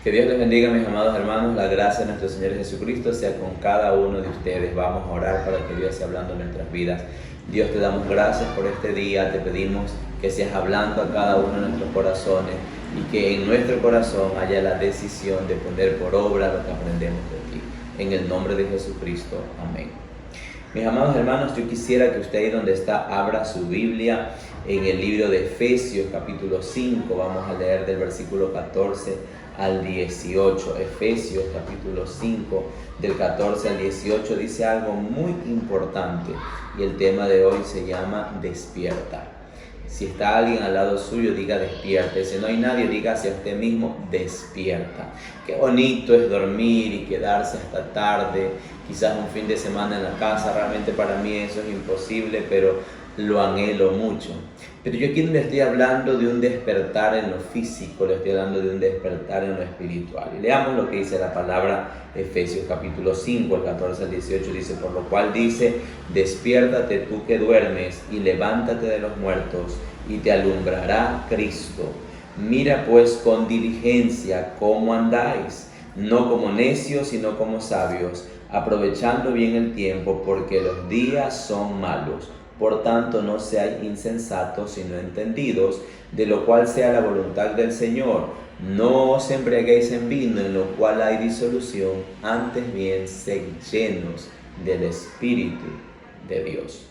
Que Dios les bendiga, mis amados hermanos. La gracia de nuestro Señor Jesucristo sea con cada uno de ustedes. Vamos a orar para que Dios sea hablando en nuestras vidas. Dios, te damos gracias por este día. Te pedimos que seas hablando a cada uno de nuestros corazones y que en nuestro corazón haya la decisión de poner por obra lo que aprendemos de ti. En el nombre de Jesucristo. Amén. Mis amados hermanos, yo quisiera que usted ahí donde está abra su Biblia en el libro de Efesios capítulo 5. Vamos a leer del versículo 14 al 18. Efesios capítulo 5 del 14 al 18 dice algo muy importante y el tema de hoy se llama despierta. Si está alguien al lado suyo, diga despierta. Si no hay nadie, diga hacia usted mismo despierta. Qué bonito es dormir y quedarse hasta tarde, quizás un fin de semana en la casa. Realmente para mí eso es imposible, pero lo anhelo mucho. Pero yo aquí no le estoy hablando de un despertar en lo físico, le estoy hablando de un despertar en lo espiritual. Y leamos lo que dice la palabra Efesios capítulo 5, el 14 al 18, dice: por lo cual dice, despiértate tú que duermes y levántate de los muertos y te alumbrará Cristo. Mira pues con diligencia cómo andáis, no como necios sino como sabios, aprovechando bien el tiempo porque los días son malos. Por tanto, no seáis insensatos, sino entendidos, de lo cual sea la voluntad del Señor. No os embriaguéis en vino, en lo cual hay disolución, antes bien sed llenos del Espíritu de Dios.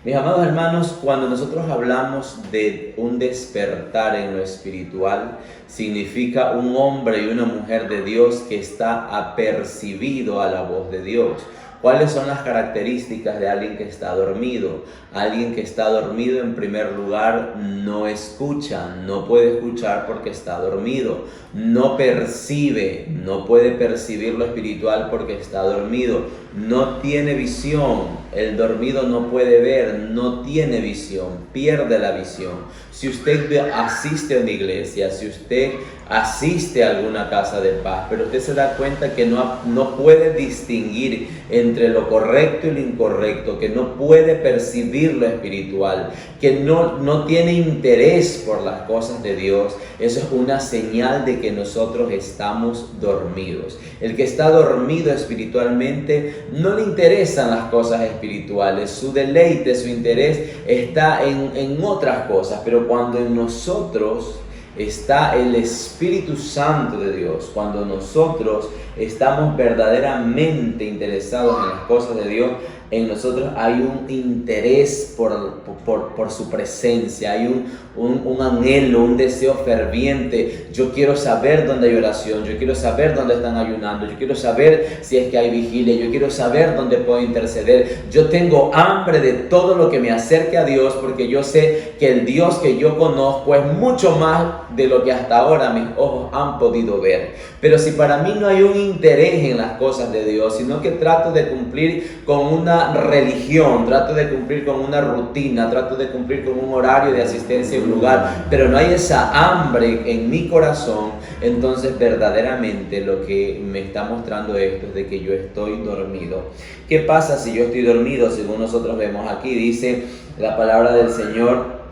Mis amados hermanos, cuando nosotros hablamos de un despertar en lo espiritual, significa un hombre y una mujer de Dios que está apercibido a la voz de Dios. ¿Cuáles son las características de alguien que está dormido? Alguien que está dormido, en primer lugar, no escucha, no puede escuchar porque está dormido. No percibe, no puede percibir lo espiritual porque está dormido. No tiene visión, el dormido no puede ver, no tiene visión, pierde la visión. Si usted asiste a una iglesia, si usted asiste a alguna casa de paz, pero usted se da cuenta que no puede distinguir entre lo correcto y lo incorrecto, que no puede percibir lo espiritual, que no tiene interés por las cosas de Dios, eso es una señal de que nosotros estamos dormidos. El que está dormido espiritualmente no le interesan las cosas espirituales, su deleite, su interés está en otras cosas, pero cuando en nosotros está el Espíritu Santo de Dios, cuando nosotros estamos verdaderamente interesados en las cosas de Dios, en nosotros hay un interés por su presencia, hay un anhelo, un deseo ferviente. Yo quiero saber dónde hay oración, yo quiero saber dónde están ayunando, yo quiero saber si es que hay vigilia, yo quiero saber dónde puedo interceder. Yo tengo hambre de todo lo que me acerque a Dios, porque yo sé que el Dios que yo conozco es mucho más de lo que hasta ahora mis ojos han podido ver. Pero si para mí no hay un interés en las cosas de Dios, sino que trato de cumplir con una religión, trato de cumplir con una rutina, trato de cumplir con un horario de asistencia en un lugar, pero no hay esa hambre en mi corazón, entonces verdaderamente lo que me está mostrando esto es de que yo estoy dormido. ¿Qué pasa si yo estoy dormido? Según nosotros vemos aquí, dice la palabra del Señor,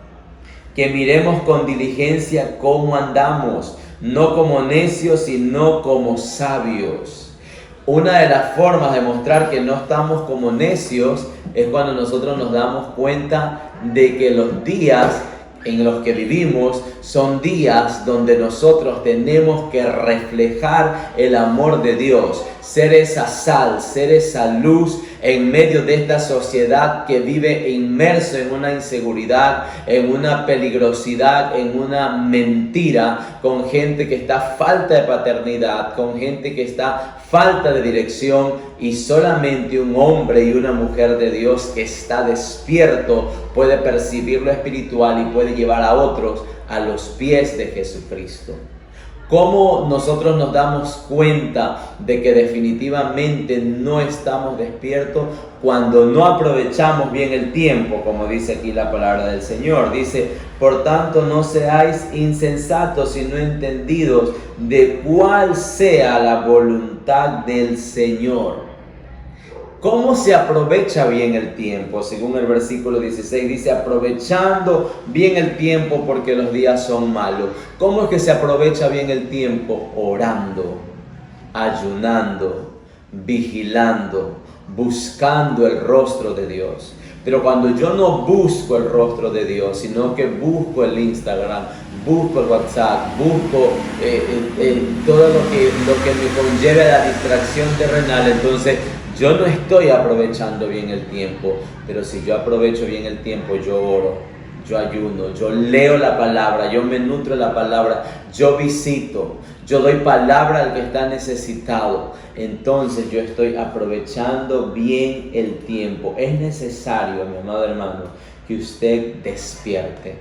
que miremos con diligencia cómo andamos, no como necios, sino como sabios. Una de las formas de mostrar que no estamos como necios es cuando nosotros nos damos cuenta de que los días en los que vivimos son días donde nosotros tenemos que reflejar el amor de Dios, ser esa sal, ser esa luz en medio de esta sociedad que vive inmerso en una inseguridad, en una peligrosidad, en una mentira, con gente que está falta de paternidad, con gente que está falta de dirección, y solamente un hombre y una mujer de Dios que está despierto puede percibir lo espiritual y puede llevar a otros a los pies de Jesucristo. ¿Cómo nosotros nos damos cuenta de que definitivamente no estamos despiertos? Cuando no aprovechamos bien el tiempo, como dice aquí la palabra del Señor. Dice, por tanto no seáis insensatos, sino entendidos de cuál sea la voluntad del Señor. ¿Cómo se aprovecha bien el tiempo? Según el versículo 16 dice, aprovechando bien el tiempo porque los días son malos. ¿Cómo es que se aprovecha bien el tiempo? Orando, ayunando, vigilando, buscando el rostro de Dios. Pero cuando yo no busco el rostro de Dios, sino que busco el Instagram, busco el WhatsApp, busco todo lo que me conlleve a la distracción terrenal, entonces yo no estoy aprovechando bien el tiempo. Pero si yo aprovecho bien el tiempo, yo oro, yo ayuno, yo leo la palabra, yo me nutro de la palabra, yo visito, yo doy palabra al que está necesitado. Entonces yo estoy aprovechando bien el tiempo. Es necesario, mi amado hermano, que usted despierte,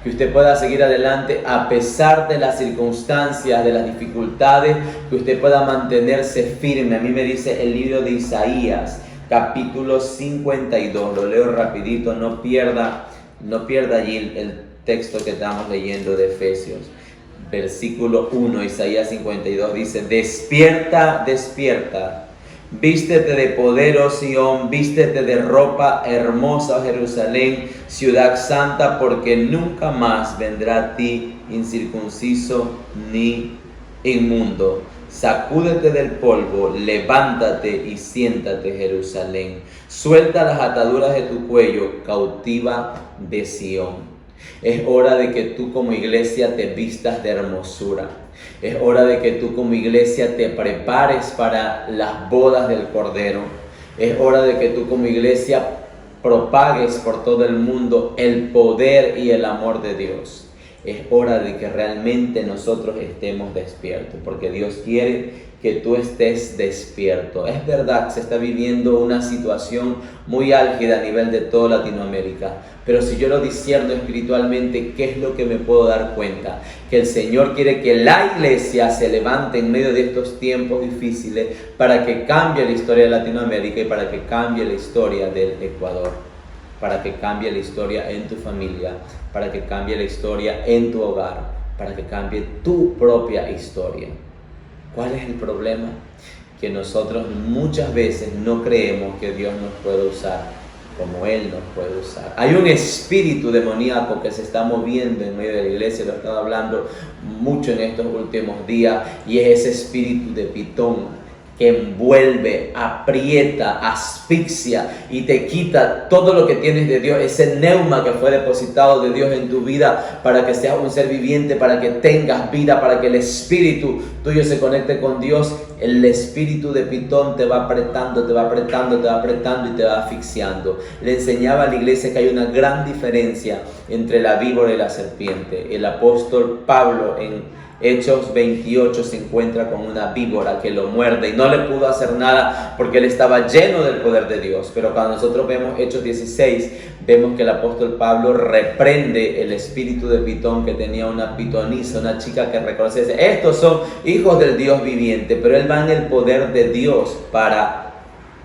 que usted pueda seguir adelante a pesar de las circunstancias, de las dificultades, que usted pueda mantenerse firme. A mí me dice el libro de Isaías, capítulo 52, lo leo rapidito, no pierda allí el texto que estamos leyendo de Efesios. Versículo 1, Isaías 52 dice, despierta, despierta, vístete de poder, oh Sión, vístete de ropa hermosa, oh Jerusalén, ciudad santa, porque nunca más vendrá a ti incircunciso ni inmundo. Sacúdete del polvo, levántate y siéntate, Jerusalén. Suelta las ataduras de tu cuello, cautiva de Sión. Es hora de que tú como iglesia te vistas de hermosura. Es hora de que tú como iglesia te prepares para las bodas del Cordero. Es hora de que tú como iglesia propagues por todo el mundo el poder y el amor de Dios. Es hora de que realmente nosotros estemos despiertos, porque Dios quiere que tú estés despierto. Es verdad, se está viviendo una situación muy álgida a nivel de toda Latinoamérica, pero si yo lo discierno espiritualmente, ¿qué es lo que me puedo dar cuenta? Que el Señor quiere que la iglesia se levante en medio de estos tiempos difíciles para que cambie la historia de Latinoamérica y para que cambie la historia del Ecuador, para que cambie la historia en tu familia, para que cambie la historia en tu hogar, para que cambie tu propia historia. ¿Cuál es el problema? Que nosotros muchas veces no creemos que Dios nos puede usar como Él nos puede usar. Hay un espíritu demoníaco que se está moviendo en medio de la iglesia, lo he estado hablando mucho en estos últimos días, y es ese espíritu de Pitón que envuelve, aprieta, asfixia y te quita todo lo que tienes de Dios, ese neuma que fue depositado de Dios en tu vida para que seas un ser viviente, para que tengas vida, para que el espíritu tuyo se conecte con Dios. El espíritu de Pitón te va apretando, te va apretando, te va apretando y te va asfixiando. Le enseñaba a la iglesia que hay una gran diferencia entre la víbora y la serpiente. El apóstol Pablo en Hechos 28 se encuentra con una víbora que lo muerde y no le pudo hacer nada porque él estaba lleno del poder de Dios. Pero cuando nosotros vemos Hechos 16, vemos que el apóstol Pablo reprende el espíritu de Pitón que tenía una pitonisa, una chica que reconoce, estos son hijos del Dios viviente, pero él va en el poder de Dios para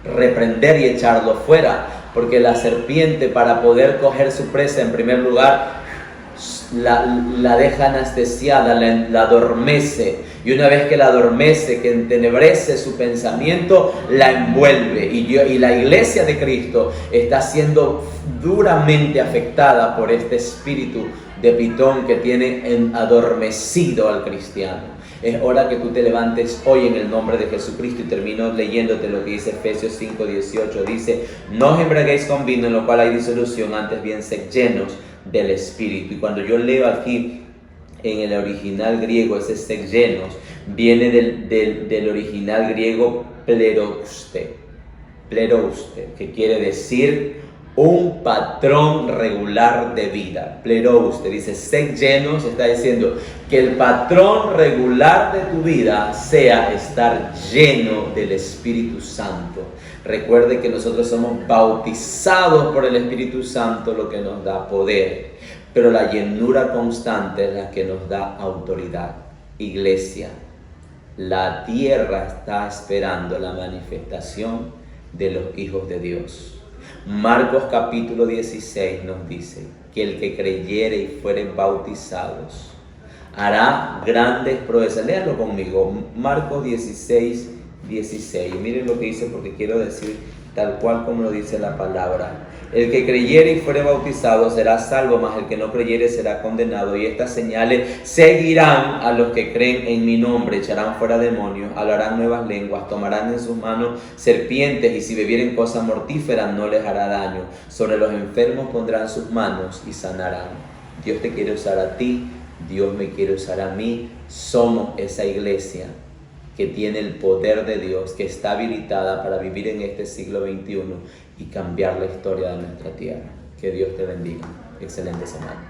reprender y echarlo fuera, porque la serpiente, para poder coger su presa, en primer lugar la deja anestesiada, la adormece, y una vez que la adormece, que entenebrece su pensamiento, la envuelve, y la iglesia de Cristo está siendo duramente afectada por este espíritu de Pitón que tiene adormecido al cristiano. Es hora que tú te levantes hoy en el nombre de Jesucristo, y termino leyéndote lo que dice Efesios 5:18. Dice: no os embriaguéis con vino, en lo cual hay disolución, antes bien sed llenos del Espíritu. Y cuando yo leo aquí en el original griego, ese sed llenos viene del original griego plerouste, que quiere decir un patrón regular de vida. Plerouste dice sed llenos, está diciendo que el patrón regular de tu vida sea estar lleno del Espíritu Santo. Recuerde que nosotros somos bautizados por el Espíritu Santo, lo que nos da poder, pero la llenura constante es la que nos da autoridad. Iglesia, la tierra está esperando la manifestación de los hijos de Dios. Marcos capítulo 16 nos dice que el que creyere y fueren bautizados hará grandes proezas. Léanlo conmigo, Marcos 16:16. Miren lo que dice, porque quiero decir tal cual como lo dice la palabra. El que creyere y fuere bautizado será salvo, mas el que no creyere será condenado. Y estas señales seguirán a los que creen en mi nombre: echarán fuera demonios, hablarán nuevas lenguas, tomarán en sus manos serpientes, y si bebieren cosas mortíferas no les hará daño. Sobre los enfermos pondrán sus manos y sanarán. Dios te quiere usar a ti, Dios me quiere usar a mí. Somos esa iglesia que tiene el poder de Dios, que está habilitada para vivir en este siglo XXI y cambiar la historia de nuestra tierra. Que Dios te bendiga. Excelente semana.